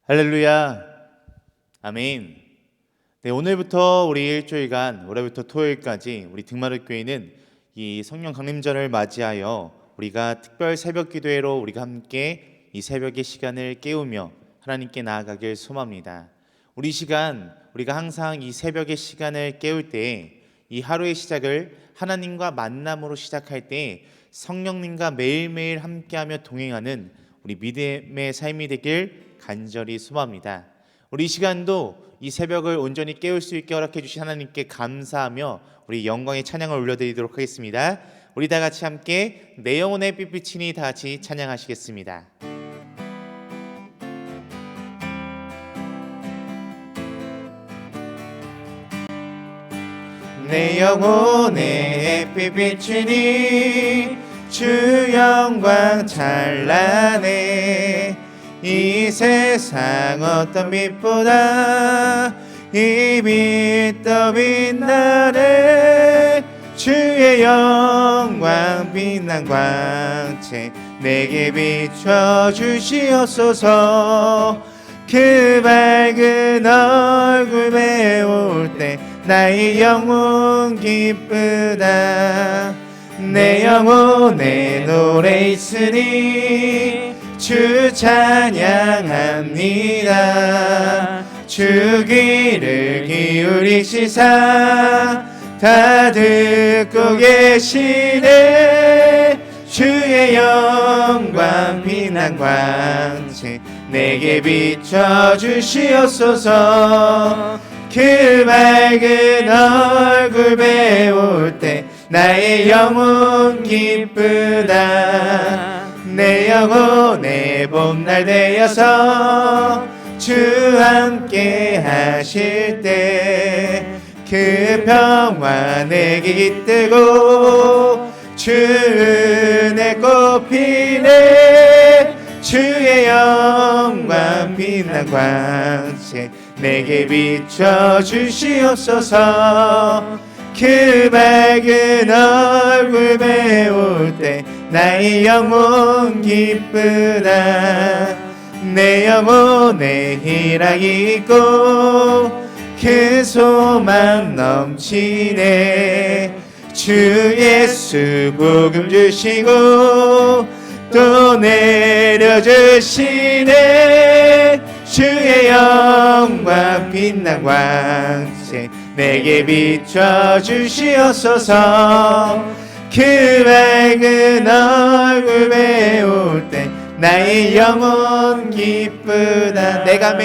할렐루야. 아멘. 네, 오늘부터 우리 일주일간 월요일부터 토요일까지 우리 등마룻교회는 이 성령 강림절을 맞이하여 우리가 특별 새벽 기도회로 우리가 함께 이 새벽의 시간을 깨우며 하나님께 나아가길 소망합니다. 우리 시간, 우리가 항상 이 새벽의 시간을 깨울 때 이 하루의 시작을 하나님과 만남으로 시작할 때 성령님과 매일매일 함께하며 동행하는 우리 믿음의 삶이 되길 간절히 소망합니다. 우리 이 시간도 이 새벽을 온전히 깨울 수 있게 허락해 주신 하나님께 감사하며 우리 영광의 찬양을 올려드리도록 하겠습니다. 우리 다 같이 함께 내 영혼의 빛비치니 다 같이 찬양하시겠습니다. 내 영혼의 빛비치니 주 영광 찬란해. 이 세상 어떤 빛보다 이 빛 더 빛나네. 주의 영광 빛난 광채 내게 비춰 주시옵소서. 그 밝은 얼굴 배울 때 나의 영혼 기쁘다. 내 영혼에 노래 있으니 주 찬양합니다. 주 귀를 기울이시사 다 듣고 계시네. 주의 영광 빛난 광채 내게 비춰 주시옵소서. 그 밝은 얼굴 배울 때 나의 영혼 기쁘다. 내 영혼의 봄날 되어서 주 함께 하실 때 그 평화 내게 깃들고 주 은혜 꽃피네. 주의 영광 빛난 광채 내게 비춰 주시옵소서. 그 밝은 얼굴 배울 때 나의 영혼 기쁘다. 내 영혼에 희락이 있고 그 소망 넘치네. 주 예수 복음 주시고 또 내려주시네. 주의 영광 빛난 광채 내게 비춰 주시옵소서. 그 밝은 얼굴 배울 때 나의 영혼 기쁘다. 내가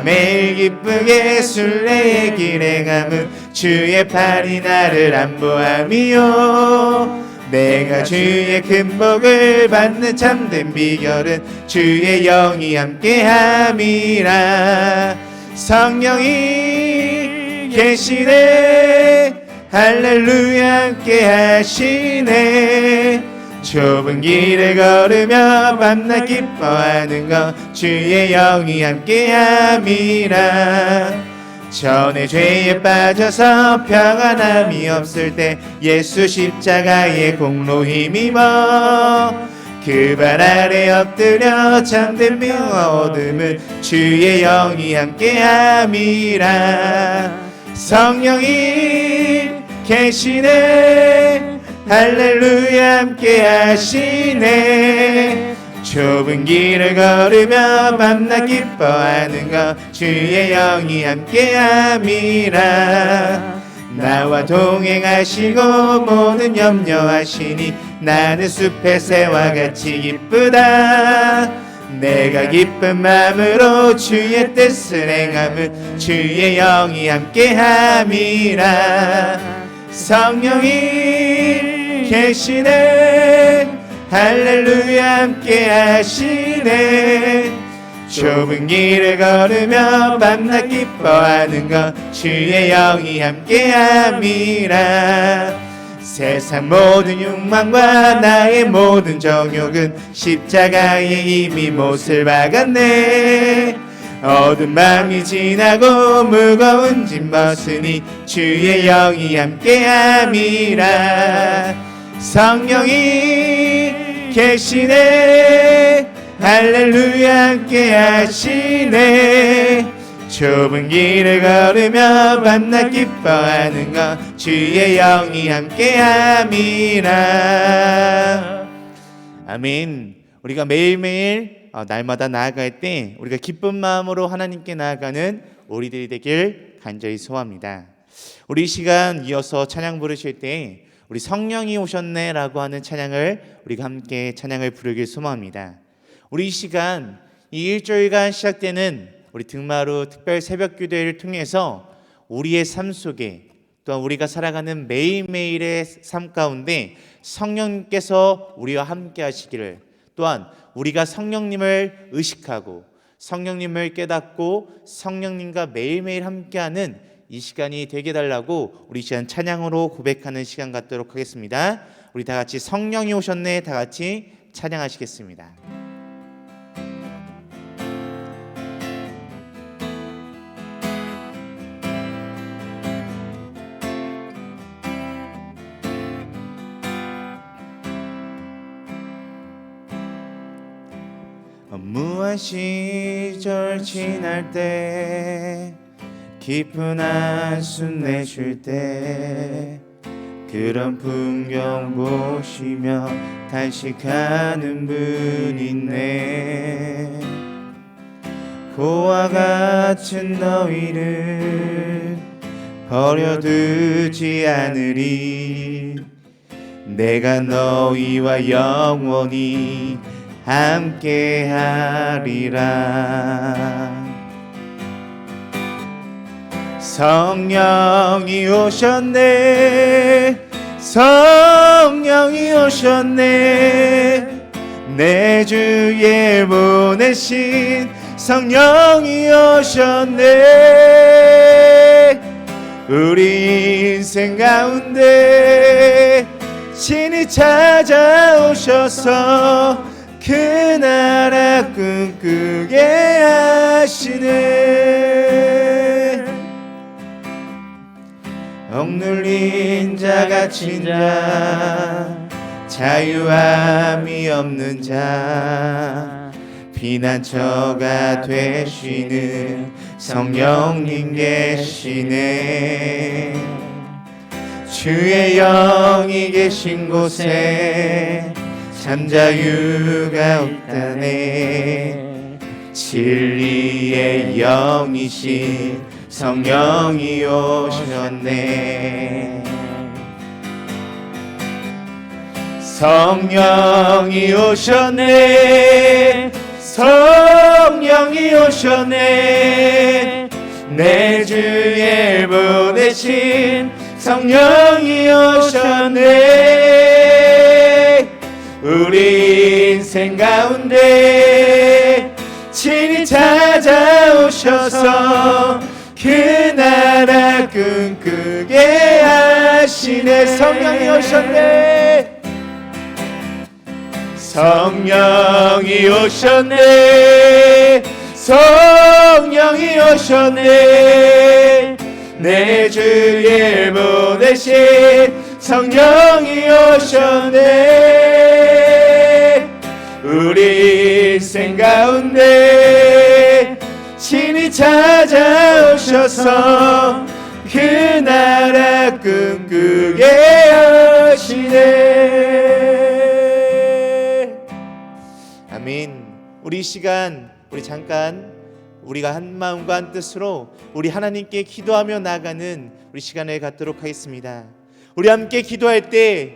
매일 기쁘게 순례의 길에 가면 주의 팔이 나를 안보함이요. 내가 주의 큰 복을 받는 참된 비결은 주의 영이 함께함이라. 성령이 계시네. 할렐루야 함께 하시네. 좁은 길을 걸으며 밤낮 기뻐하는 것 주의 영이 함께함이라. 전에 죄에 빠져서 평안함이 없을 때 예수 십자가의 공로 힘입어 그 발 아래 엎드려 참된 평화 얻음은 주의 영이 함께함이라. 성령이 계시네. 할렐루야 함께 하시네. 좁은 길을 걸으며 밤낮 기뻐하는 것 주의 영이 함께함이라. 나와 동행하시고 모든 염려하시니 나는 숲의 새와 같이 기쁘다. 내가 기쁜 마음으로 주의 뜻을 행함은 주의 영이 함께함이라. 성령이 계시네. 할렐루야 함께 하시네. 좁은 길을 걸으며 밤낮 기뻐하는 것 주의 영이 함께함이라. 세상 모든 욕망과 나의 모든 정욕은 십자가에 이미 못을 박았네. 어두운 밤이 지나고 무거운 짐 벗으니 주의 영이 함께함이라. 성령이 계시네. 할렐루야 함께 하시네. 좁은 길을 걸으며 밤낮 기뻐하는 것 주의 영이 함께함이라. 아멘. 우리가 매일매일 날마다 나아갈 때 우리가 기쁜 마음으로 하나님께 나아가는 우리들이 되길 간절히 소원합니다. 우리 이 시간 이어서 찬양 부르실 때 우리 성령이 오셨네 라고 하는 찬양을 우리가 함께 찬양을 부르길 소망합니다. 우리 이 시간 이 일주일간 시작되는 우리 등마루 특별 새벽 기도회를 통해서 우리의 삶 속에 또한 우리가 살아가는 매일매일의 삶 가운데 성령님께서 우리와 함께 하시기를, 또한 우리가 성령님을 의식하고 성령님을 깨닫고 성령님과 매일매일 함께하는 이 시간이 되게 달라고 우리 시간 찬양으로 고백하는 시간 갖도록 하겠습니다. 우리 다 같이 성령이 오셨네 다 같이 찬양하시겠습니다. 무한 시절 지날 때 깊은 한숨 내쉴 때 그런 풍경 보시며 탄식하는 분 있네. 고와 같은 너희를 버려두지 않으리. 내가 너희와 영원히 함께하리라. 성령이 오셨네. 성령이 오셨네. 내 주에 보내신 성령이 오셨네. 우리 인생 가운데 친히 찾아오셔서 그 나라 꿈꾸게 하시네. 억눌린 자 갇힌 자 자유함이 없는 자 피난처가 되시는 성령님 계시네. 주의 영이 계신 곳에 참 자유가 없다네. 진리의 영이신 성령이 오셨네. 성령이 오셨네. 성령이 오셨네. 내 주에 보내신 성령이 오셨네. 우리 인생 가운데 친히 찾아오셔서 그 나라 꿈꾸게 하시네. 성령이 오셨네. 성령이 오셨네. 성령이 오셨네. 내 주에 보내신 성령이 오셨네. 우리 인생 가운데 친히 찾아오셔서 그 나라 꿈꾸게 하시네. 아멘. 우리 시간 우리 잠깐 우리가 한 마음과 한 뜻으로 우리 하나님께 기도하며 나아가는 우리 시간을 갖도록 하겠습니다. 우리 함께 기도할 때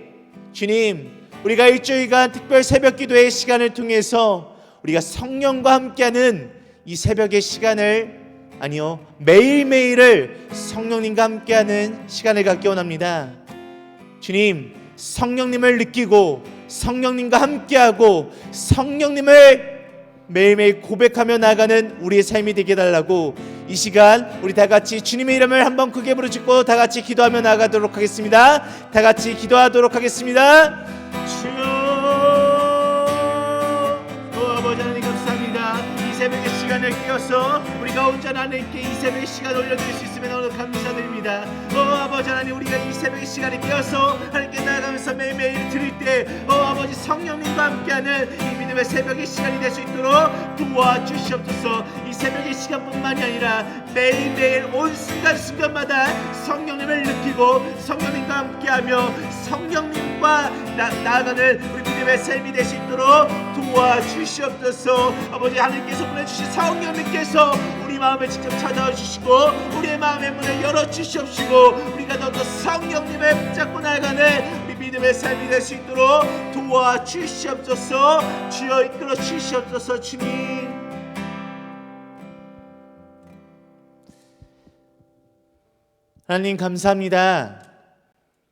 주님, 우리가 일주일간 특별 새벽 기도의 시간을 통해서 우리가 성령과 함께하는 이 새벽의 시간을, 아니요, 매일매일을 성령님과 함께하는 시간을 갖기 원합니다. 주님, 성령님을 느끼고 성령님과 함께하고 성령님을 매일매일 고백하며 나가는 우리의 삶이 되게 달라고 이 시간 우리 다 같이 주님의 이름을 한번 크게 부르짖고 다 같이 기도하며 나가도록 하겠습니다. 다 같이 기도하도록 하겠습니다. 주여, 아버지 하나님 감사합니다. 이 새벽의 시간 시간을 깨어서 우리가 온전히 하나님께 이 새벽의 시간 올려드릴 수 있으면 너무 감사드립니다. 아버지 하나님, 우리가 이 새벽의 시간을 깨어서 하나님께 나아가면서 매일매일 드릴 때 아버지 성령님과 함께하는 이 믿음의 새벽의 시간이 될 수 있도록 도와주시옵소서. 이 새벽의 시간뿐만이 아니라 매일매일 온 순간순간마다 성령님을 느끼고 성령님과 함께하며 성령님과 나아가는 우리 믿음의 삶이 될 수 있도록 도와주시옵소서. 아버지 하나님께서 보내주신 성령님께서 우리 마음을 직접 찾아와 주시고 우리의 마음의 문을 열어주시옵시고 우리가 더더 성령님을 붙잡고 나아가는 우리 믿음의 삶이 될 수 있도록 도와주시옵소서. 주여 이끌어 주시옵소서. 주님, 하나님 감사합니다.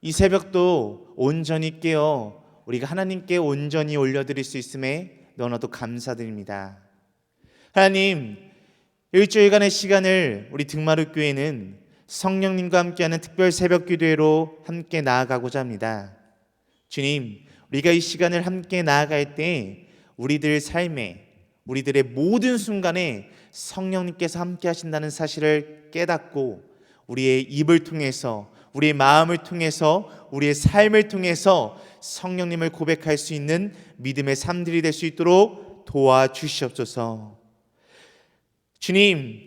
이 새벽도 온전히 깨어 우리가 하나님께 온전히 올려드릴 수 있음에 너무나도 감사드립니다. 하나님, 일주일간의 시간을 우리 등마룻교회는 성령님과 함께하는 특별 새벽 기도회로 함께 나아가고자 합니다. 주님, 우리가 이 시간을 함께 나아갈 때 우리들 삶에, 우리들의 모든 순간에 성령님께서 함께 하신다는 사실을 깨닫고 우리의 입을 통해서, 우리의 마음을 통해서, 우리의 삶을 통해서 성령님을 고백할 수 있는 믿음의 삶들이 될 수 있도록 도와주시옵소서. 주님,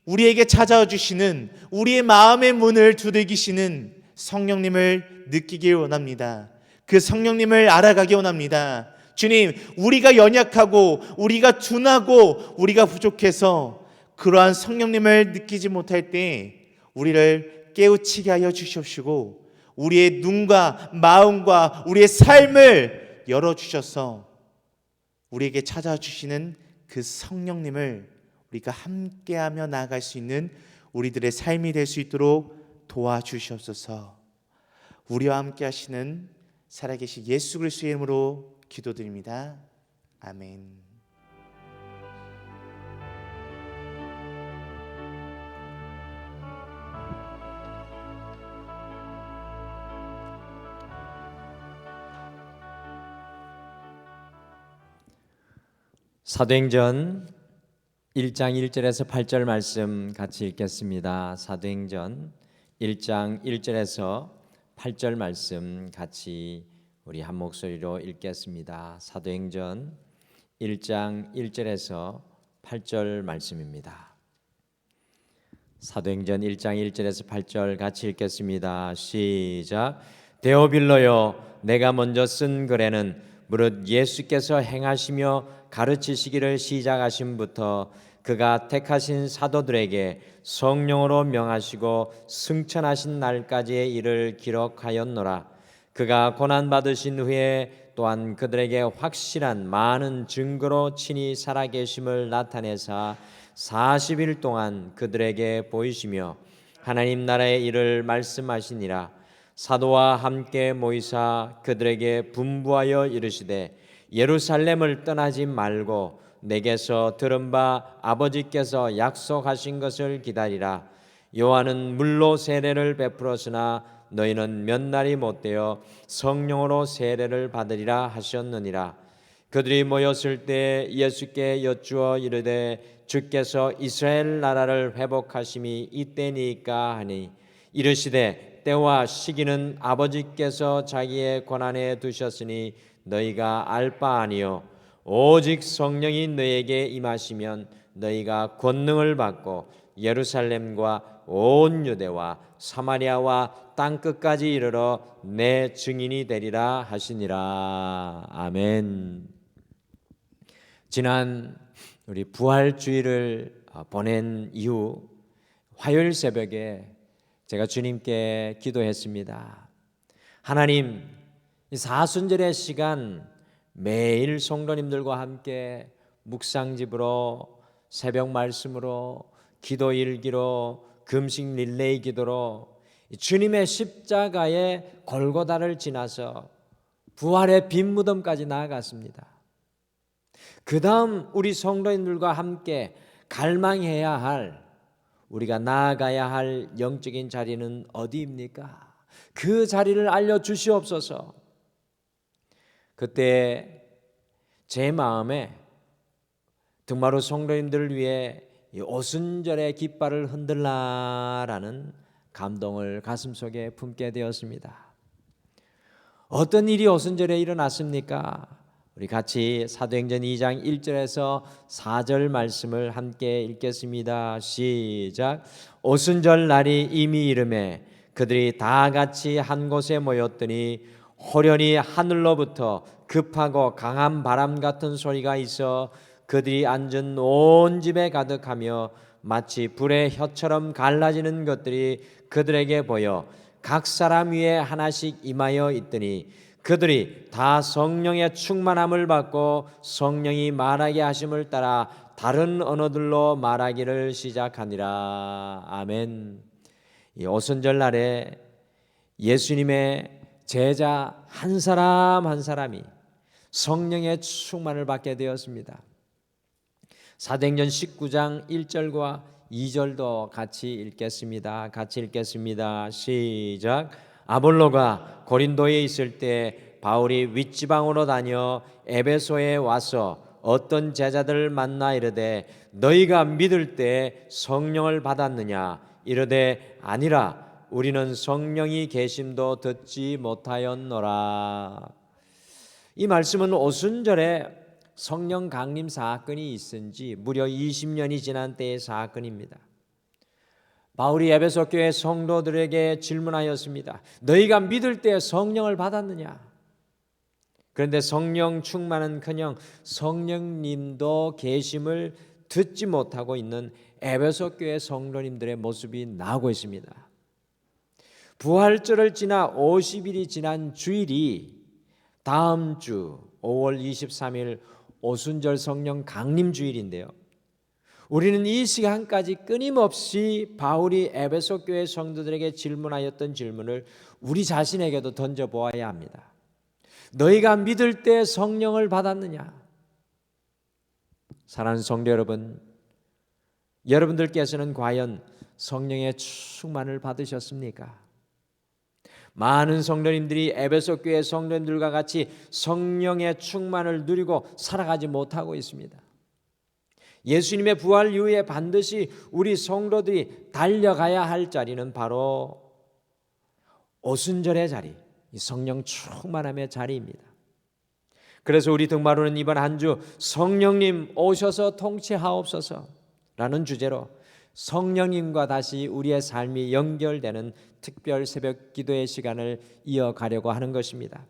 우리에게 찾아와 주시는, 우리의 마음의 문을 두들기시는 성령님을 느끼길 원합니다. 그 성령님을 알아가기 원합니다. 주님, 우리가 연약하고 우리가 둔하고 우리가 부족해서 그러한 성령님을 느끼지 못할 때 우리를 깨우치게 하여 주시옵시고 우리의 눈과 마음과 우리의 삶을 열어주셔서 우리에게 찾아와 주시는 그 성령님을 우리가 함께하며 나아갈 수 있는 우리들의 삶이 될 수 있도록 도와주시옵소서. 우리와 함께 하시는 살아계신 예수 그리스도의 이름으로 기도드립니다. 아멘. 사도행전 1장 1절에서 8절 말씀 같이 읽겠습니다. 사도행전 1장 1절에서 8절 말씀 같이 우리 한 목소리로 읽겠습니다. 사도행전 1장 1절에서 8절 말씀입니다. 사도행전 1장 1절에서 8절 같이 읽겠습니다. 시작. 데오빌로여, 내가 먼저 쓴 글에는 무릇 예수께서 행하시며 가르치시기를 시작하심부터 그가 택하신 사도들에게 성령으로 명하시고 승천하신 날까지의 일을 기록하였노라. 그가 고난받으신 후에 또한 그들에게 확실한 많은 증거로 친히 살아계심을 나타내사 40일 동안 그들에게 보이시며 하나님 나라의 일을 말씀하시니라. 사도와 함께 모이사 그들에게 분부하여 이르시되 예루살렘을 떠나지 말고 내게서 들은 바 아버지께서 약속하신 것을 기다리라. 요한은 물로 세례를 베풀었으나 너희는 몇 날이 못되어 성령으로 세례를 받으리라 하셨느니라. 그들이 모였을 때 예수께 여쭈어 이르되 주께서 이스라엘 나라를 회복하심이 이때니까 하니 이르시되 때와 시기는 아버지께서 자기의 권한에 두셨으니 너희가 알 바 아니요 오직 성령이 너희에게 임하시면 너희가 권능을 받고 예루살렘과 온 유대와 사마리아와 땅 끝까지 이르러 내 증인이 되리라 하시니라. 아멘. 지난 우리 부활주일을 보낸 이후 화요일 새벽에 제가 주님께 기도했습니다. 하나님, 이 사순절의 시간 매일 성도님들과 함께 묵상집으로, 새벽 말씀으로, 기도 일기로, 금식 릴레이 기도로 주님의 십자가의 골고다를 지나서 부활의 빈 무덤까지 나아갔습니다. 그 다음 우리 성도님들과 함께 갈망해야 할, 우리가 나아가야 할 영적인 자리는 어디입니까? 그 자리를 알려주시옵소서. 그때 제 마음에 등마루 성도님들을 위해 이 오순절의 깃발을 흔들라라는 감동을 가슴속에 품게 되었습니다. 어떤 일이 오순절에 일어났습니까? 우리 같이 사도행전 2장 1절에서 4절 말씀을 함께 읽겠습니다. 시작. 오순절 날이 이미 이르매 그들이 다 같이 한 곳에 모였더니 호련히 하늘로부터 급하고 강한 바람 같은 소리가 있어 그들이 앉은 온 집에 가득하며 마치 불의 혀처럼 갈라지는 것들이 그들에게 보여 각 사람 위에 하나씩 임하여 있더니 그들이 다 성령의 충만함을 받고 성령이 말하게 하심을 따라 다른 언어들로 말하기를 시작하니라. 아멘. 이 오순절 날에 예수님의 제자 한 사람 한 사람이 성령의 충만을 받게 되었습니다. 사도행전 19장 1절과 2절도 같이 읽겠습니다. 같이 읽겠습니다. 시작. 아볼로가 고린도에 있을 때 바울이 윗지방으로 다녀 에베소에 와서 어떤 제자들을 만나 이르되 너희가 믿을 때 성령을 받았느냐? 이르되 아니라 우리는 성령이 계심도 듣지 못하였노라. 이 말씀은 오순절에 성령 강림 사건이 있은 지 무려 20년이 지난 때의 사건입니다. 바울이 에베소 교회 성도들에게 질문하였습니다. 너희가 믿을 때 성령을 받았느냐? 그런데 성령 충만은커녕 성령님도 계심을 듣지 못하고 있는 에베소 교회 성도님들의 모습이 나오고 있습니다. 부활절을 지나 50일이 지난 주일이 다음 주 5월 23일 오순절 성령 강림 주일인데요. 우리는 이 시간까지 끊임없이 바울이 에베소 교회 성도들에게 질문하였던 질문을 우리 자신에게도 던져보아야 합니다. 너희가 믿을 때 성령을 받았느냐? 사랑하는 성도 여러분, 여러분들께서는 과연 성령의 충만을 받으셨습니까? 많은 성도님들이 에베소 교회 성도님들과 같이 성령의 충만을 누리고 살아가지 못하고 있습니다. 예수님의 부활 이후에 반드시 우리 성도들이 달려가야 할 자리는 바로 오순절의 자리, 성령 충만함의 자리입니다. 그래서 우리 등마루는 이번 한 주 성령님 오셔서 통치하옵소서라는 주제로 성령님과 다시 우리의 삶이 연결되는 특별 새벽 기도의 시간을 이어가려고 하는 것입니다.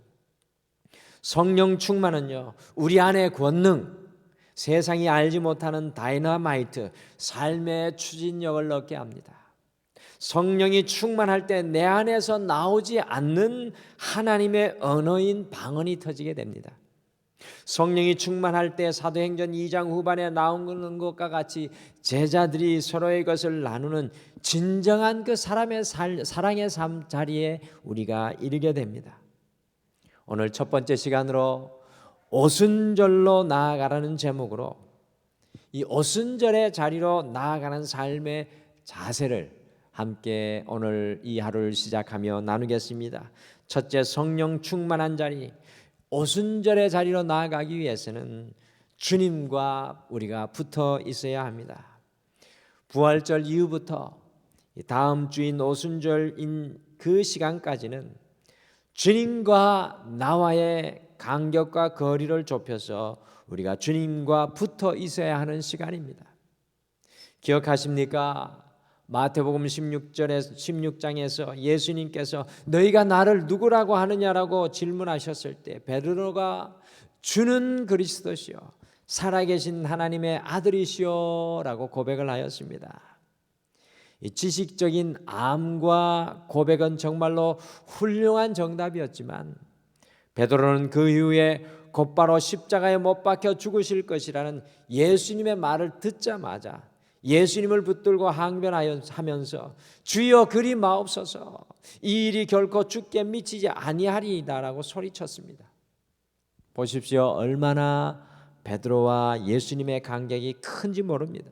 성령 충만은요, 우리 안의 권능, 세상이 알지 못하는 다이너마이트, 삶의 추진력을 얻게 합니다. 성령이 충만할 때 내 안에서 나오지 않는 하나님의 언어인 방언이 터지게 됩니다. 성령이 충만할 때 사도행전 2장 후반에 나오는 것과 같이 제자들이 서로의 것을 나누는 진정한 그 사람의 사랑의 삶 자리에 우리가 이르게 됩니다. 오늘 첫 번째 시간으로 오순절로 나아가라는 제목으로 이 오순절의 자리로 나아가는 삶의 자세를 함께 오늘 이 하루를 시작하며 나누겠습니다. 첫째, 성령 충만한 자리, 오순절의 자리로 나아가기 위해서는 주님과 우리가 붙어 있어야 합니다. 부활절 이후부터 다음 주인 오순절인 그 시간까지는 주님과 나와의 간격과 거리를 좁혀서 우리가 주님과 붙어 있어야 하는 시간입니다. 기억하십니까? 마태복음 16장에서 예수님께서 너희가 나를 누구라고 하느냐라고 질문하셨을 때 베드로가 주는 그리스도시요 살아계신 하나님의 아들이시오라고 고백을 하였습니다. 이 지식적인 암과 고백은 정말로 훌륭한 정답이었지만 베드로는 그 이후에 곧바로 십자가에 못 박혀 죽으실 것이라는 예수님의 말을 듣자마자 예수님을 붙들고 항변하면서 주여 그리 마옵소서 이 일이 결코 죽게 미치지 아니하리이다라고 소리쳤습니다. 보십시오. 얼마나 베드로와 예수님의 간격이 큰지 모릅니다.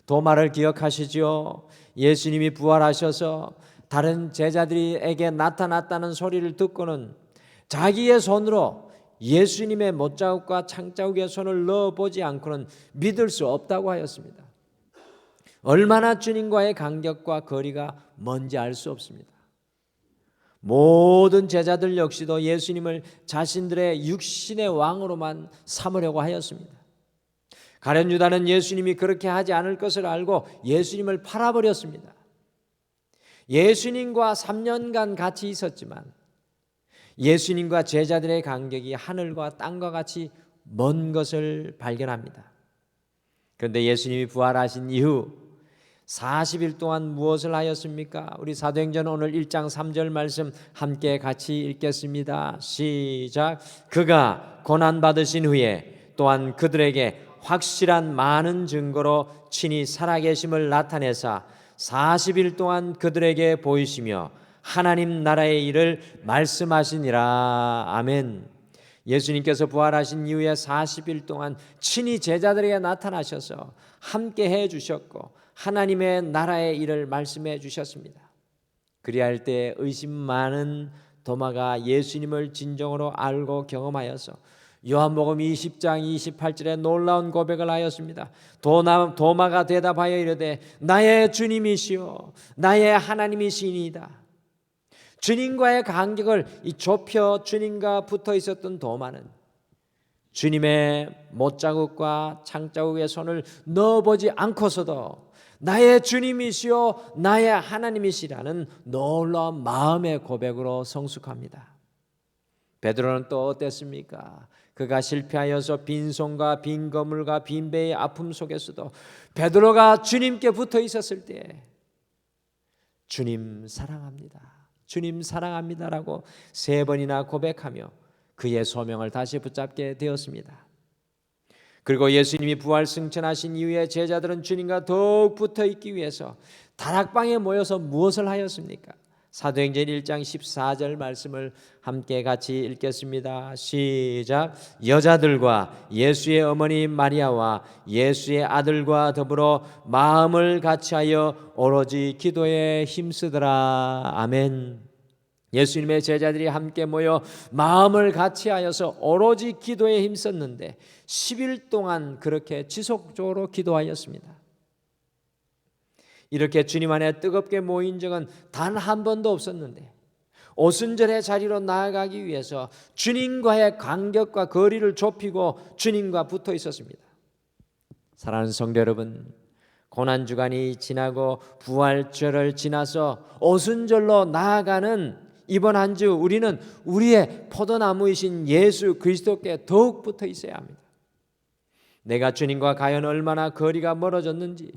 도마를 기억하시죠? 예수님이 부활하셔서 다른 제자들에게 나타났다는 소리를 듣고는 자기의 손으로 예수님의 못자국과 창자국에 손을 넣어보지 않고는 믿을 수 없다고 하였습니다. 얼마나 주님과의 간격과 거리가 먼지 알 수 없습니다. 모든 제자들 역시도 예수님을 자신들의 육신의 왕으로만 삼으려고 하였습니다. 가룟 유다는 예수님이 그렇게 하지 않을 것을 알고 예수님을 팔아버렸습니다. 예수님과 3년간 같이 있었지만 예수님과 제자들의 간격이 하늘과 땅과 같이 먼 것을 발견합니다. 그런데 예수님이 부활하신 이후 40일 동안 무엇을 하였습니까? 우리 사도행전 오늘 1장 3절 말씀 함께 같이 읽겠습니다. 시작. 그가 고난받으신 후에 또한 그들에게 확실한 많은 증거로 친히 살아계심을 나타내사 40일 동안 그들에게 보이시며 하나님 나라의 일을 말씀하시니라. 아멘. 예수님께서 부활하신 이후에 40일 동안 친히 제자들에게 나타나셔서 함께 해 주셨고 하나님의 나라의 일을 말씀해 주셨습니다. 그리할 때 의심 많은 도마가 예수님을 진정으로 알고 경험하여서 요한복음 20장 28절에 놀라운 고백을 하였습니다. 도마가 대답하여 이르되 나의 주님이시요 나의 하나님이시니이다. 주님과의 간격을 좁혀 주님과 붙어 있었던 도마는 주님의 못자국과 창자국에 손을 넣어보지 않고서도 나의 주님이시요 나의 하나님이시라는 놀라운 마음의 고백으로 성숙합니다. 베드로는 또 어땠습니까? 그가 실패하여서 빈손과 빈 거물과 빈 배의 아픔 속에서도 베드로가 주님께 붙어 있었을 때 주님 사랑합니다. 주님 사랑합니다라고 3번이나 고백하며 그의 소명을 다시 붙잡게 되었습니다. 그리고 예수님이 부활 승천하신 이후에 제자들은 주님과 더욱 붙어 있기 위해서 다락방에 모여서 무엇을 하였습니까? 사도행전 1장 14절 말씀을 함께 같이 읽겠습니다. 시작. 여자들과 예수의 어머니 마리아와 예수의 아들과 더불어 마음을 같이하여 오로지 기도에 힘쓰더라. 아멘. 예수님의 제자들이 함께 모여 마음을 같이하여서 오로지 기도에 힘썼는데 10일 동안 그렇게 지속적으로 기도하였습니다. 이렇게 주님 안에 뜨겁게 모인 적은 단 한 번도 없었는데 오순절의 자리로 나아가기 위해서 주님과의 간격과 거리를 좁히고 주님과 붙어 있었습니다. 사랑하는 성도 여러분, 고난주간이 지나고 부활절을 지나서 오순절로 나아가는 이번 한 주 우리는 우리의 포도나무이신 예수 그리스도께 더욱 붙어 있어야 합니다. 내가 주님과 과연 얼마나 거리가 멀어졌는지,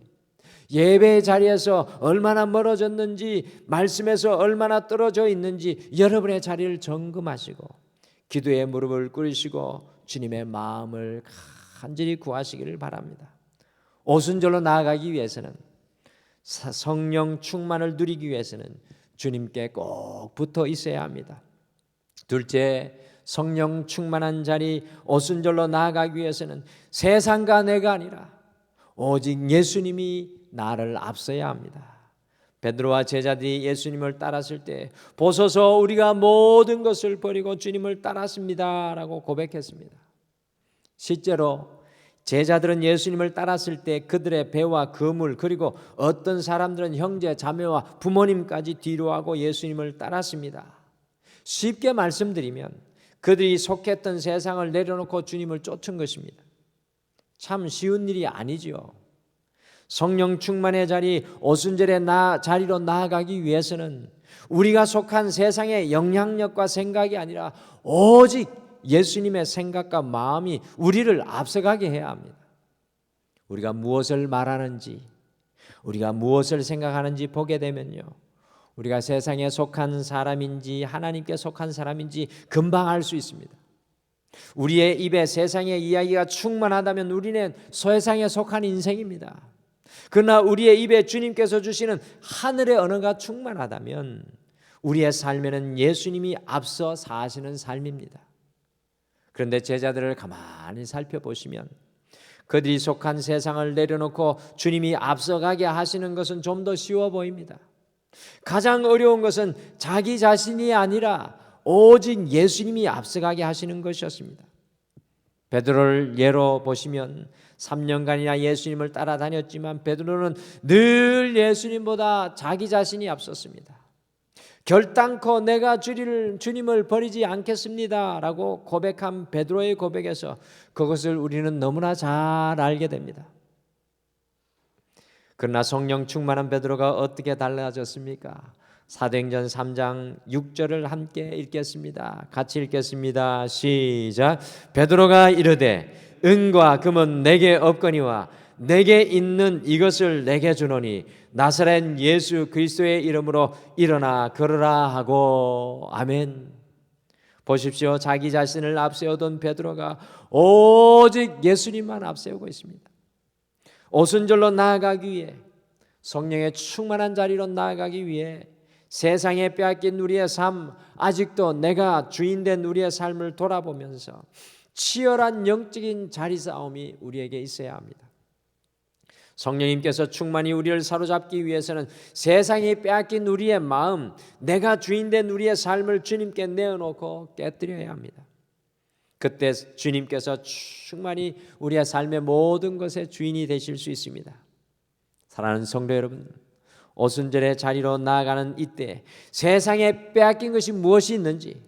예배의 자리에서 얼마나 멀어졌는지, 말씀에서 얼마나 떨어져 있는지 여러분의 자리를 점검하시고 기도의 무릎을 꿇으시고 주님의 마음을 간절히 구하시기를 바랍니다. 오순절로 나아가기 위해서는, 성령 충만을 누리기 위해서는 주님께 꼭 붙어 있어야 합니다. 둘째, 성령 충만한 자리 오순절로 나아가기 위해서는 세상과 내가 아니라 오직 예수님이 나를 앞서야 합니다. 베드로와 제자들이 예수님을 따랐을 때 보소서 우리가 모든 것을 버리고 주님을 따랐습니다 라고 고백했습니다. 실제로 제자들은 예수님을 따랐을 때 그들의 배와 그물, 그리고 어떤 사람들은 형제 자매와 부모님까지 뒤로하고 예수님을 따랐습니다. 쉽게 말씀드리면 그들이 속했던 세상을 내려놓고 주님을 쫓은 것입니다. 참 쉬운 일이 아니지요. 성령 충만의 자리 오순절의 자리로 나아가기 위해서는 우리가 속한 세상의 영향력과 생각이 아니라 오직 예수님의 생각과 마음이 우리를 앞서가게 해야 합니다. 우리가 무엇을 말하는지, 우리가 무엇을 생각하는지 보게 되면요, 우리가 세상에 속한 사람인지 하나님께 속한 사람인지 금방 알 수 있습니다. 우리의 입에 세상의 이야기가 충만하다면 우리는 세상에 속한 인생입니다. 그러나 우리의 입에 주님께서 주시는 하늘의 언어가 충만하다면 우리의 삶에는 예수님이 앞서 사시는 삶입니다. 그런데 제자들을 가만히 살펴보시면 그들이 속한 세상을 내려놓고 주님이 앞서가게 하시는 것은 좀 더 쉬워 보입니다. 가장 어려운 것은 자기 자신이 아니라 오직 예수님이 앞서가게 하시는 것이었습니다. 베드로를 예로 보시면 3년간이나 예수님을 따라다녔지만 베드로는 늘 예수님보다 자기 자신이 앞섰습니다. 결단코 내가 주님을 버리지 않겠습니다 라고 고백한 베드로의 고백에서 그것을 우리는 너무나 잘 알게 됩니다. 그러나 성령 충만한 베드로가 어떻게 달라졌습니까? 사도행전 3장 6절을 함께 읽겠습니다. 같이 읽겠습니다. 시작. 베드로가 이르되 은과 금은 내게 없거니와 내게 있는 이것을 내게 주노니 나사렛 예수 그리스도의 이름으로 일어나 걸으라 하고. 아멘. 보십시오. 자기 자신을 앞세우던 베드로가 오직 예수님만 앞세우고 있습니다. 오순절로 나아가기 위해, 성령의 충만한 자리로 나아가기 위해 세상에 빼앗긴 우리의 삶, 아직도 내가 주인된 우리의 삶을 돌아보면서 치열한 영적인 자리 싸움이 우리에게 있어야 합니다. 성령님께서 충만히 우리를 사로잡기 위해서는 세상에 빼앗긴 우리의 마음, 내가 주인된 우리의 삶을 주님께 내어놓고 깨뜨려야 합니다. 그때 주님께서 충만히 우리의 삶의 모든 것의 주인이 되실 수 있습니다. 사랑하는 성도 여러분, 오순절의 자리로 나아가는 이때 세상에 빼앗긴 것이 무엇이 있는지,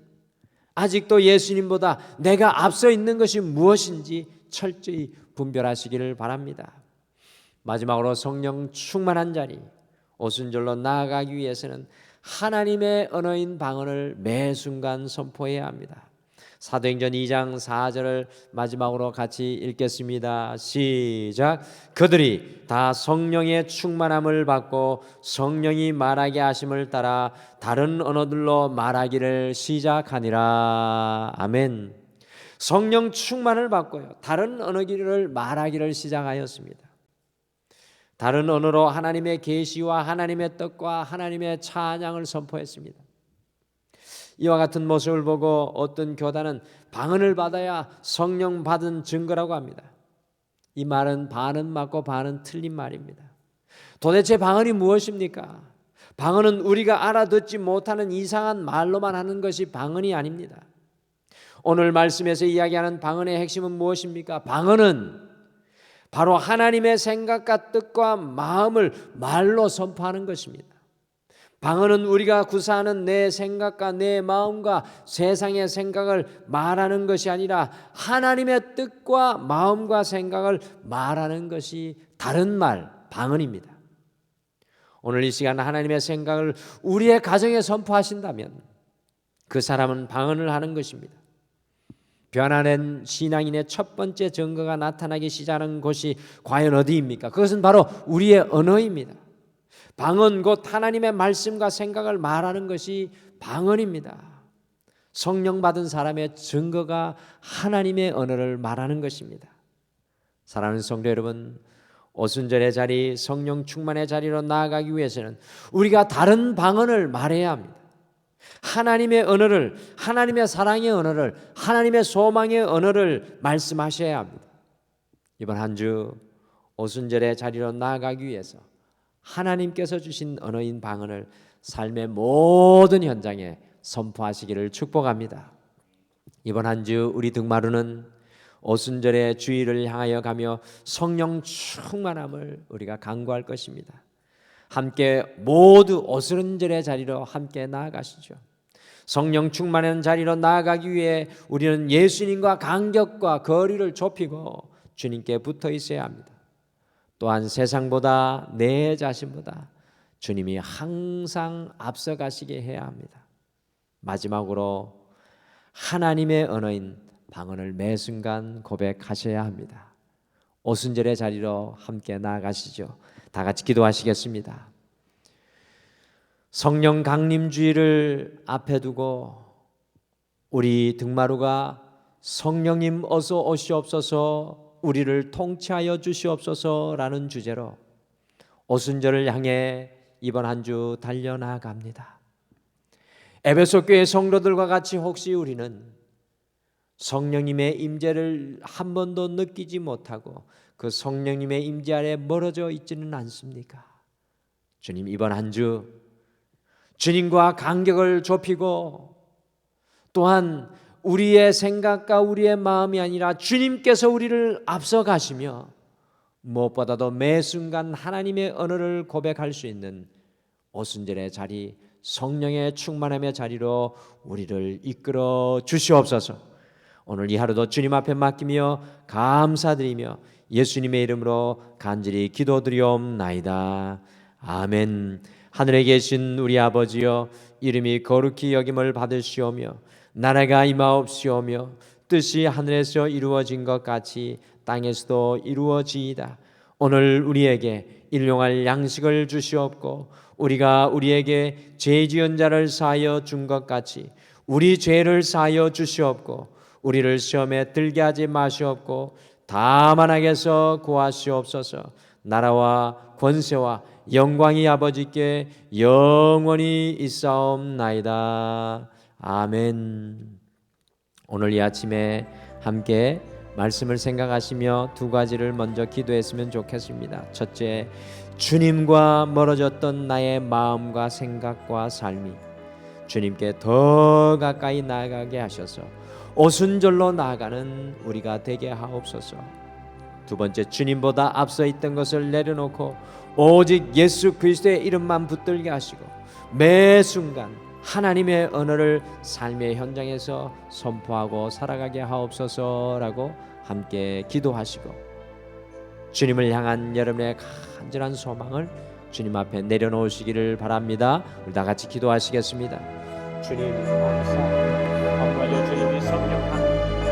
아직도 예수님보다 내가 앞서 있는 것이 무엇인지 철저히 분별하시기를 바랍니다. 마지막으로 성령 충만한 자리, 오순절로 나아가기 위해서는 하나님의 언어인 방언을 매 순간 선포해야 합니다. 사도행전 2장 4절을 마지막으로 같이 읽겠습니다. 시작. 그들이 다 성령의 충만함을 받고 성령이 말하게 하심을 따라 다른 언어들로 말하기를 시작하니라. 아멘. 성령 충만을 받고요, 다른 언어를 말하기를 시작하였습니다. 다른 언어로 하나님의 계시와 하나님의 뜻과 하나님의 찬양을 선포했습니다. 이와 같은 모습을 보고 어떤 교단은 방언을 받아야 성령 받은 증거라고 합니다. 이 말은 반은 맞고 반은 틀린 말입니다. 도대체 방언이 무엇입니까? 방언은 우리가 알아듣지 못하는 이상한 말로만 하는 것이 방언이 아닙니다. 오늘 말씀에서 이야기하는 방언의 핵심은 무엇입니까? 방언은 바로 하나님의 생각과 뜻과 마음을 말로 선포하는 것입니다. 방언은 우리가 구사하는 내 생각과 내 마음과 세상의 생각을 말하는 것이 아니라 하나님의 뜻과 마음과 생각을 말하는 것이 다른 말, 방언입니다. 오늘 이 시간 하나님의 생각을 우리의 가정에 선포하신다면 그 사람은 방언을 하는 것입니다. 변화된 신앙인의 첫 번째 증거가 나타나기 시작하는 곳이 과연 어디입니까? 그것은 바로 우리의 언어입니다. 방언 곧 하나님의 말씀과 생각을 말하는 것이 방언입니다. 성령 받은 사람의 증거가 하나님의 언어를 말하는 것입니다. 사랑하는 성도 여러분, 오순절의 자리, 성령 충만의 자리로 나아가기 위해서는 우리가 다른 방언을 말해야 합니다. 하나님의 언어를, 하나님의 사랑의 언어를, 하나님의 소망의 언어를 말씀하셔야 합니다. 이번 한 주 오순절의 자리로 나아가기 위해서 하나님께서 주신 언어인 방언을 삶의 모든 현장에 선포하시기를 축복합니다. 이번 한 주 우리 등마루는 오순절의 주일을 향하여 가며 성령 충만함을 우리가 간구할 것입니다. 함께 모두 오순절의 자리로 함께 나아가시죠. 성령 충만한 자리로 나아가기 위해 우리는 예수님과 간격과 거리를 좁히고 주님께 붙어 있어야 합니다. 또한 세상보다 내 자신보다 주님이 항상 앞서가시게 해야 합니다. 마지막으로 하나님의 언어인 방언을 매 순간 고백하셔야 합니다. 오순절의 자리로 함께 나아가시죠. 다 같이 기도하시겠습니다. 성령 강림주의를 앞에 두고 우리 등마루가 성령님 어서 오시옵소서, 우리를 통치하여 주시옵소서라는 주제로 오순절을 향해 이번 한 주 달려나갑니다. 에베소 교회 성도들과 같이 혹시 우리는 성령님의 임재를 한 번도 느끼지 못하고 그 성령님의 임재 아래 멀어져 있지는 않습니까? 주님, 이번 한 주 주님과 간격을 좁히고 또한 우리의 생각과 우리의 마음이 아니라 주님께서 우리를 앞서 가시며 무엇보다도 매 순간 하나님의 언어를 고백할 수 있는 오순절의 자리, 성령의 충만함의 자리로 우리를 이끌어 주시옵소서. 오늘 이 하루도 주님 앞에 맡기며 감사드리며 예수님의 이름으로 간절히 기도드리옵나이다. 아멘. 하늘에 계신 우리 아버지여, 이름이 거룩히 여김을 받으시오며 나라가 임하옵시오며 뜻이 하늘에서 이루어진 것 같이 땅에서도 이루어지이다. 오늘 우리에게 일용할 양식을 주시옵고 우리가 우리에게 죄 지은 자를 사하여 준 것 같이 우리 죄를 사하여 주시옵고 우리를 시험에 들게 하지 마시옵고 다만 악에서 구하시옵소서. 나라와 권세와 영광이 아버지께 영원히 있사옵나이다. 아멘. 오늘 이 아침에 함께 말씀을 생각하시며 두 가지를 먼저 기도했으면 좋겠습니다. 첫째, 주님과 멀어졌던 나의 마음과 생각과 삶이 주님께 더 가까이 나아가게 하셔서 오순절로 나아가는 우리가 되게 하옵소서. 두 번째, 주님보다 앞서 있던 것을 내려놓고 오직 예수 그리스도의 이름만 붙들게 하시고 매 순간 하나님의 언어를 삶의 현장에서 선포하고 살아가게 하옵소서라고 함께 기도하시고 주님을 향한 여러분의 간절한 소망을 주님 앞에 내려놓으시기를 바랍니다. 우리 다 같이 기도하시겠습니다. 주님 감사합니다. 주님이 성령 하나님